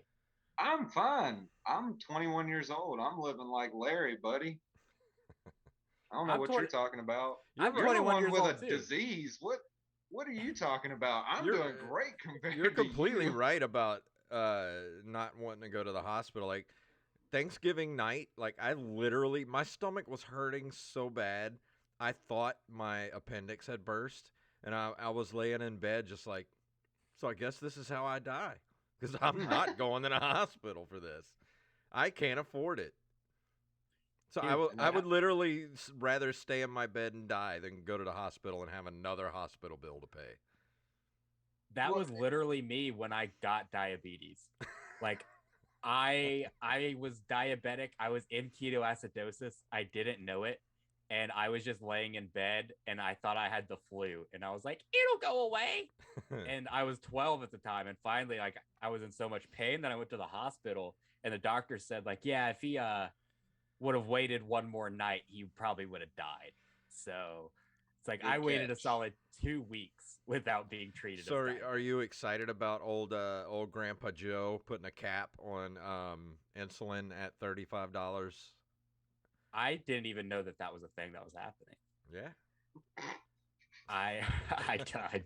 I'm fine. I'm 21 years old. I'm living like Larry, buddy. I don't know I'm what 20 you're talking about. I'm You're the 21 one years with old a too. disease. What are you talking about? I'm You're- doing great compared You're to completely you. right about not wanting to go to the hospital. Like Thanksgiving night, like I literally my stomach was hurting so bad. I thought my appendix had burst, and I was laying in bed just like, so I guess this is how I die, because I'm not going to the hospital for this. I can't afford it. So Dude, I would literally rather stay in my bed and die than go to the hospital and have another hospital bill to pay. That Well, was literally me when I got diabetes. Like I was diabetic. I was in ketoacidosis. I didn't know it. And I was just laying in bed and I thought I had the flu. And I was like, it'll go away. And I was 12 at the time. And finally, like I was in so much pain that I went to the hospital and the doctor said, like, yeah, if he would have waited one more night, he probably would have died. So it's like Good I waited a catch. solid 2 weeks without being treated. So as are you excited about old Grandpa Joe putting a cap on insulin at $35? I didn't even know that that was a thing that was happening. Yeah. I I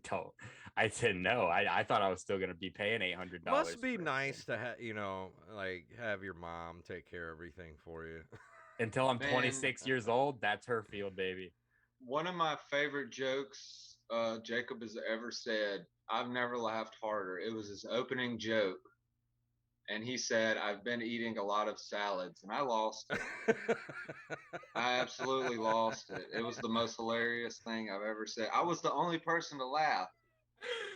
don't. I said no. I thought I was still gonna be paying $800. Must be for nice everything. to have, like have your mom take care of everything for you. Until I'm Man, 26 years old. That's her field, baby. one of my favorite jokes Jacob has ever said, I've never laughed harder. It was his opening joke. And he said, I've been eating a lot of salads. And I lost it. I absolutely lost it. It was the most hilarious thing I've ever said. I was the only person to laugh.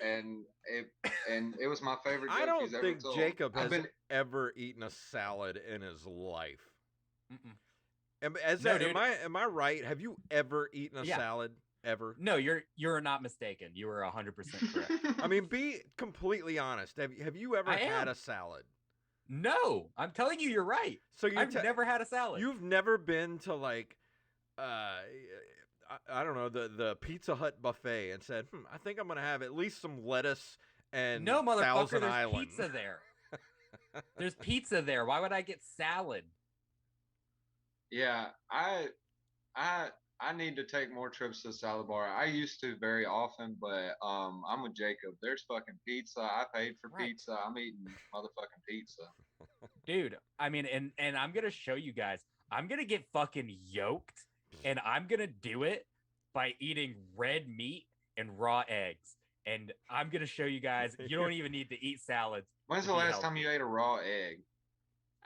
And it was my favorite I joke don't he's ever think told. Jacob I've has been ever eaten a salad in his life. Mm-mm. No, Dude. am I right? Have you ever eaten a Yeah. salad ever? No, you're not mistaken. You were 100% correct. I mean, be completely honest. Have you ever I had am. a salad? No, I'm telling you, you're right. So I've never had a salad. You've never been to like I don't know, the Pizza Hut buffet and said, I think I'm gonna have at least some lettuce and No, motherfucker, Thousand there's Island. pizza there. There's pizza there. Why would I get salad? Yeah, I I need to take more trips to the salad bar. I used to very often, but I'm with Jacob. There's fucking pizza. I paid for Right. pizza. I'm eating motherfucking pizza. Dude, I mean, and I'm gonna show you guys. I'm gonna get fucking yoked, and I'm gonna do it by eating red meat and raw eggs. And I'm gonna show you guys. You don't even need to eat salads. When's to the be last time healthy. you ate a raw egg?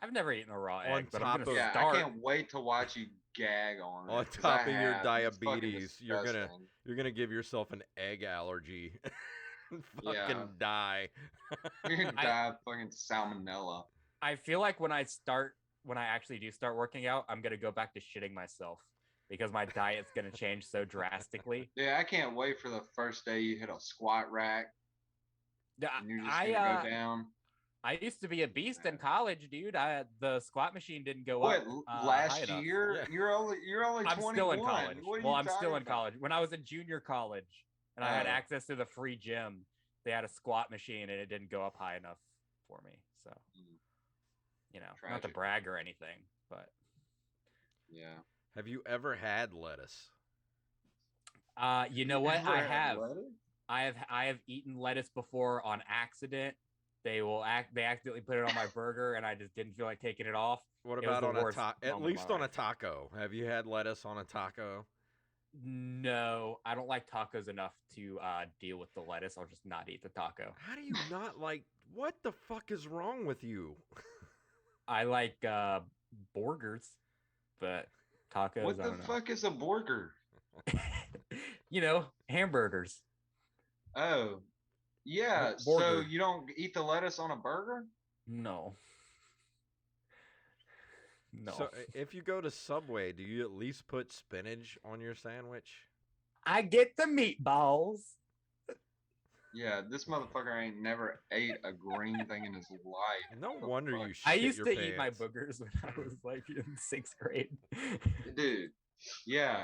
I've never eaten a raw On egg, but I'm top gonna of- Yeah, start. I can't wait to watch you gag on it. On 'cause top I of your have, and it's fucking diabetes, you're disgusting. gonna give yourself an egg allergy and fucking Yeah. die. You're gonna I- die of fucking salmonella. I feel like when I actually do start working out, I'm gonna go back to shitting myself because my diet's gonna change so drastically. Yeah, I can't wait for the first day you hit a squat rack and you're just I gonna go down. I used to be a beast in college, dude. The squat machine didn't go What up high last enough. year? Yeah. You're only I'm 21. still in college. What are Well, you I'm still talking in about? college. When I was in junior college and I had Oh. access to the free gym, they had a squat machine and it didn't go up high enough for me. So, Mm. not to Tragic. brag or anything, but Yeah. Have you ever had lettuce? you know what? Ever I had have. lettuce? I have eaten lettuce before on accident. They accidentally put it on my burger and I just didn't feel like taking it off. What It was about the on a worst taco? At moment of my least on a life. taco. Have you had lettuce on a taco? No, I don't like tacos enough to deal with the lettuce. I'll just not eat the taco. How do you not like? What the fuck is wrong with you? I like burgers, but tacos. What I the don't know. fuck is a burger? Hamburgers. Oh, yeah. Burger. So you don't eat the lettuce on a burger? No. No. So if you go to Subway, do you at least put spinach on your sandwich? I get the meatballs. Yeah, this motherfucker ain't never ate a green thing in his life. No What the wonder fuck? you shit I used your to eat my pants. boogers when I was like in 6th grade. Dude. Yeah,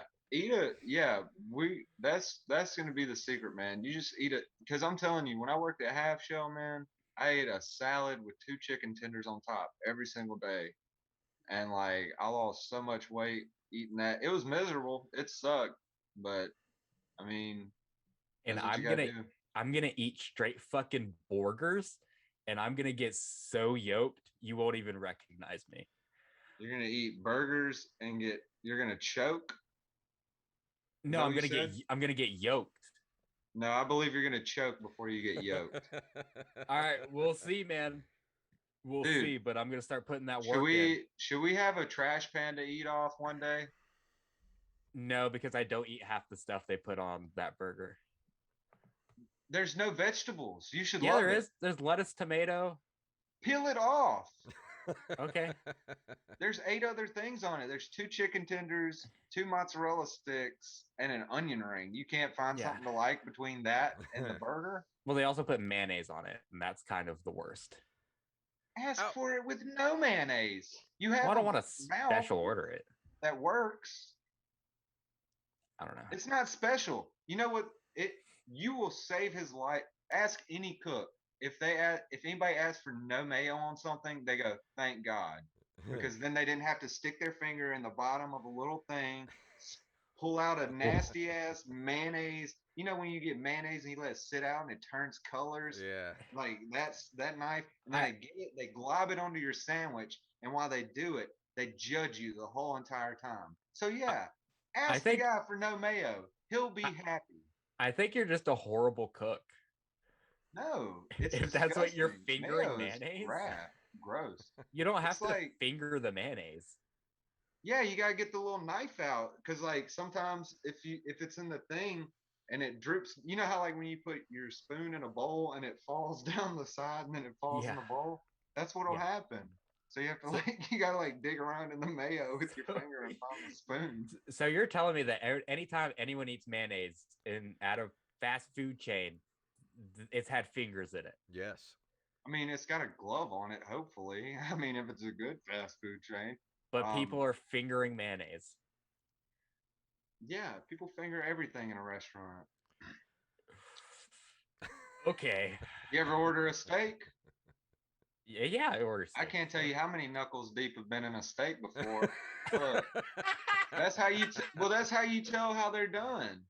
that's gonna be the secret, man. You just eat it because I'm telling you, when I worked at Half Shell, man, I ate a salad with 2 chicken tenders on top every single day, and like I lost so much weight eating that. It was miserable. It sucked, but I mean, And that's what you gotta do. I'm gonna eat straight fucking burgers, and I'm gonna get so yoked you won't even recognize me. You're gonna eat burgers and you're gonna choke. No, that I'm what you gonna get said? I'm gonna get yoked. No, I believe you're gonna choke before you get yoked. All right, we'll see, man. We'll Dude, see, but I'm gonna start putting that Should work in. we have a trash pan to eat off one day? No, because I don't eat half the stuff they put on that burger. There's no vegetables. You should Yeah, love there it. is. There's lettuce, tomato. Peel it off. Okay. There's 8 other things on it. There's 2 chicken tenders, 2 mozzarella sticks, and an onion ring. You can't find Yeah. something to like between that and the burger? Well, they also put mayonnaise on it, and that's kind of the worst. Ask Oh. for it with no mayonnaise. You have Well, I don't a want to mouth special order it. that works. I don't know. It's not special. You know what? You will save his life. Ask any cook. If anybody asks for no mayo on something, they go, "Thank God," because then they didn't have to stick their finger in the bottom of a little thing, pull out a nasty ass mayonnaise. You know when you get mayonnaise and you let it sit out and it turns colors? Yeah. Like that's that knife, and then they glob it onto your sandwich, and while they do it, they judge you the whole entire time. So yeah, I ask the think guy for no mayo. He'll be happy. I think you're just a horrible cook. No, it's If that's what you're disgusting. fingering Mayo is mayonnaise, gross. you don't have It's to like finger the mayonnaise. yeah, you gotta get the little knife out because like sometimes if it's in the thing and it droops, you know how like when you put your spoon in a bowl and it falls down the side and then it falls in Yeah. the bowl, that's what'll Yeah. happen. So you have to you gotta like dig around in the mayo with your finger and find the spoon. So you're telling me that anytime anyone eats mayonnaise at a fast food chain, it's had fingers in it. Yes. I mean, it's got a glove on it, hopefully. I mean, if it's a good fast food chain. But people are fingering mayonnaise. Yeah, people finger everything in a restaurant. Okay. You ever order a steak? Yeah, I order steak. I can't tell you how many knuckles deep have been in a steak before. Look, that's how you that's how you tell how they're done.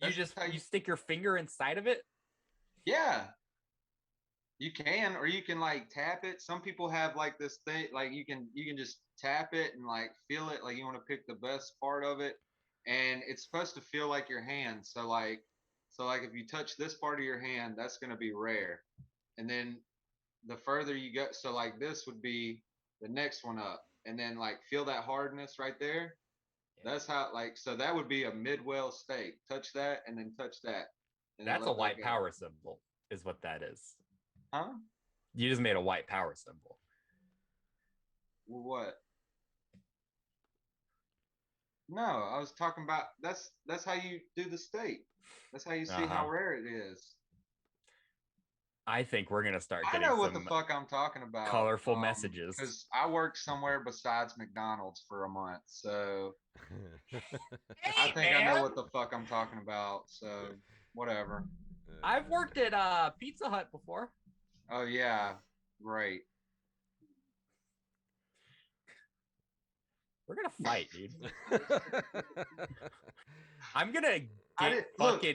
You stick your finger inside of it? Yeah. You can, or you can like tap it. Some people have like this thing, like you can just tap it and like feel it, like you want to pick the best part of it, and it's supposed to feel like your hand. So like if you touch this part of your hand, that's gonna be rare, and then the further you go, so like this would be the next one up, and then like feel that hardness right there. Yeah. That's how like so that would be a mid-well steak. Touch that and then touch that. And that's a white power symbol, is what that is. Huh? You just made a white power symbol. Well, what? No, I was talking about that's how you do the steak. That's how you see how rare it is. I think we're gonna start getting I know what the fuck I'm talking about. Colorful messages. Because I worked somewhere besides McDonald's for a month, so I think I know what the fuck I'm talking about. So whatever. I've worked at Pizza Hut before. Oh yeah, great. We're gonna fight, dude. I'm gonna get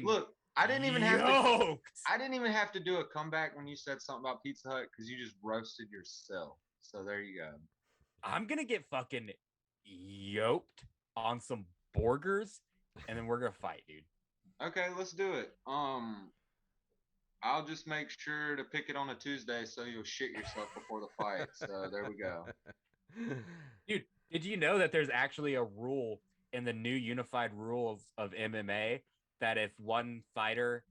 look. I didn't even have to. I didn't even have to do a comeback when you said something about Pizza Hut because you just roasted yourself. So there you go. I'm gonna get fucking yoked on some burgers, and then we're gonna fight, dude. Okay, let's do it. I'll just make sure to pick it on a Tuesday so you'll shit yourself before the fight. So there we go. Dude, did you know that there's actually a rule in the new unified rules of MMA that if one fighter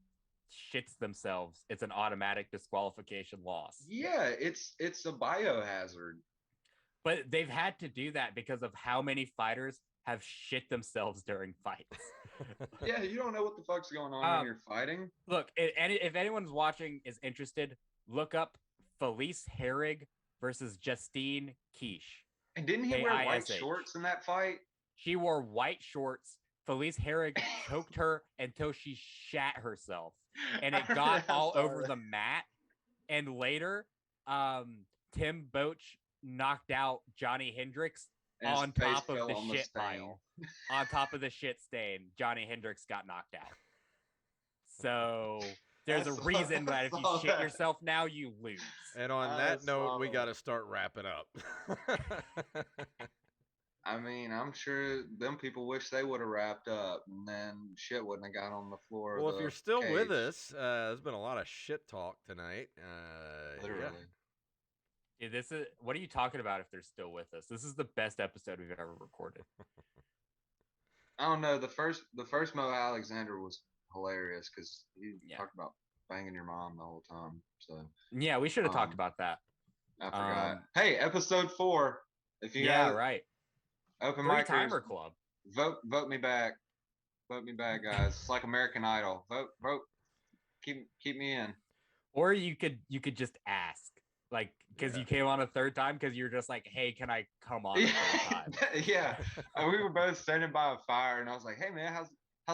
shits themselves, it's an automatic disqualification loss? Yeah, it's a biohazard. But they've had to do that because of how many fighters have shit themselves during fights. Yeah, you don't know what the fuck's going on when you're fighting. Look, if anyone's watching is interested, look up Felice Herrig versus Justine Quiche. And didn't he wear white shorts in that fight? She wore white shorts. Felice Herrig choked her until she shat herself. And it got all over the mat. And later, Tim Boach knocked out Johnny Hendricks on top of the shit pile. On top of the shit stain, Johnny Hendricks got knocked out. So there's a reason that if you shit yourself now, you lose. And on that note, we got to start wrapping up. I mean, I'm sure them people wish they would have wrapped up, and then shit wouldn't have got on the floor. Well, if you're still with us, there's been a lot of shit talk tonight. Literally. Yeah. This is what are you talking about? If they're still with us, this is the best episode we've ever recorded. I don't know. The first Mo Alexander was hilarious because he talked about banging your mom the whole time. So yeah, we should have talked about that. I forgot. Hey, episode 4. If you right. Open Three micers, timer club. Vote me back. Vote me back, guys. It's like American Idol. Vote. Keep me in. Or you could just ask. Like, because you came on a third time because you're just like, hey, can I come on a third time? Yeah. We were both standing by a fire, and I was like, hey, man, how's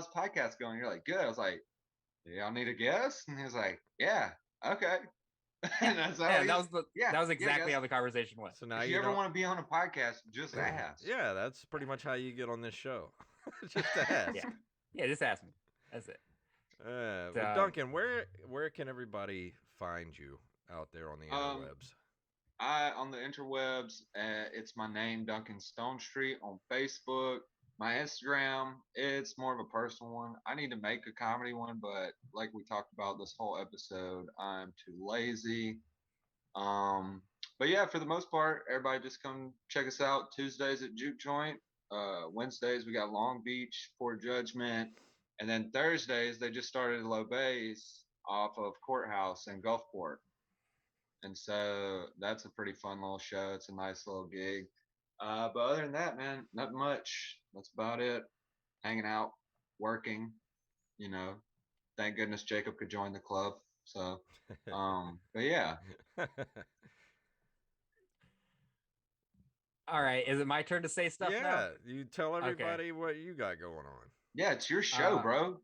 the podcast going? You're like, good. I was like, y'all need a guest? And he was like, yeah, okay. And that's how that was exactly how the conversation went. So now if you ever want to be on a podcast, just ask. Yeah, that's pretty much how you get on this show. Just to ask. Yeah, just ask me. That's it. Well, Duncan, where can everybody find you out there on the interwebs? On the interwebs, it's my name, Duncan Stonestreet, on Facebook. My Instagram, it's more of a personal one. I need to make a comedy one, but like we talked about this whole episode, I'm too lazy. But yeah, for the most part, everybody just come check us out. Tuesdays at Juke Joint. Wednesdays we got Long Beach for Judgment, and then Thursdays they just started Low Bays off of Courthouse in Gulfport. And so that's a pretty fun little show. It's a nice little gig. But other than that, man, not much. That's about it. Hanging out, working, you know. Thank goodness Jacob could join the club. So, but yeah. All right. Is it my turn to say stuff now? Yeah, you tell everybody what you got going on. Yeah, it's your show, bro.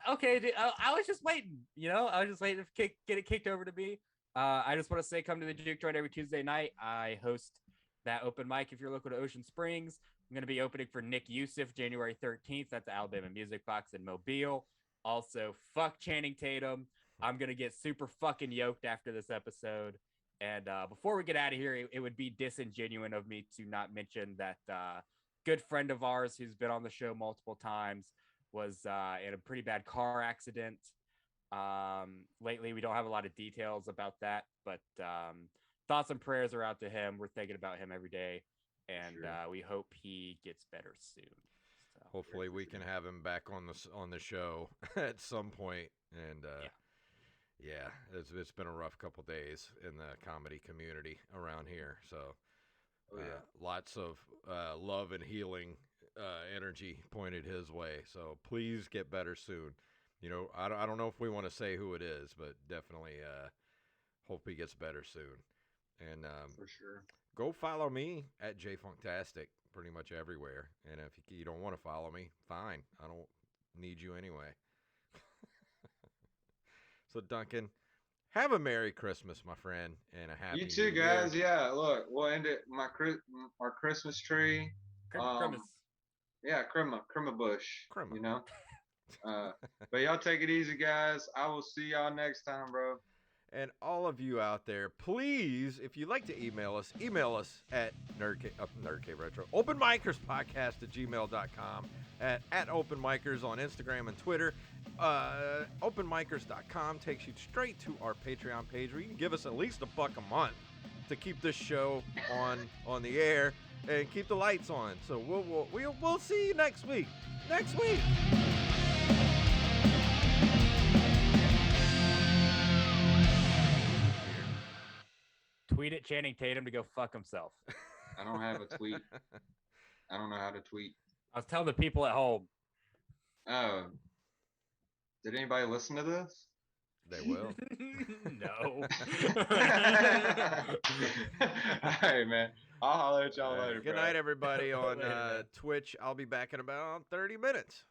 Okay, dude, I was just waiting. I was just waiting to get it kicked over to me. I just want to say, come to the Juke Joint every Tuesday night. I host that open mic if you're local to Ocean Springs. I'm going to be opening for Nick Youssef January 13th at the Alabama Music Box in Mobile. Also, fuck Channing Tatum. I'm going to get super fucking yoked after this episode. And before we get out of here, it would be disingenuous of me to not mention that good friend of ours who's been on the show multiple times was in a pretty bad car accident. Lately, we don't have a lot of details about that, but thoughts and prayers are out to him. We're thinking about him every day, and we hope he gets better soon. So, hopefully, we can have him back on the show at some point. And yeah, it's been a rough couple days in the comedy community around here. So lots of love and healing energy pointed his way. So please get better soon. I don't know if we want to say who it is, but definitely hope he gets better soon. And for sure, go follow me at JFunktastic pretty much everywhere. And if you don't want to follow me, fine. I don't need you anyway. So Duncan, have a Merry Christmas, my friend, and a Happy You too, New guys. Year. Yeah, look, we'll end it. Our Christmas tree. Christmas. Yeah, crema bush. Crema. But y'all take it easy, guys. I will see y'all next time, bro. And all of you out there, please, if you'd like to email us at NerdCaveRetro, openmikerspodcast@gmail.com, at openmikers on Instagram and Twitter. Openmikers.com takes you straight to our Patreon page where you can give us at least $1 a month to keep this show on the air and keep the lights on. So we'll see you next week. Tweet at Channing Tatum to go fuck himself. I don't have a tweet. I don't know how to tweet. I was telling the people at home. Oh. Did anybody listen to this? They will. No. All right, man. I'll holler at y'all later. Good night, everybody on Twitch. I'll be back in about 30 minutes.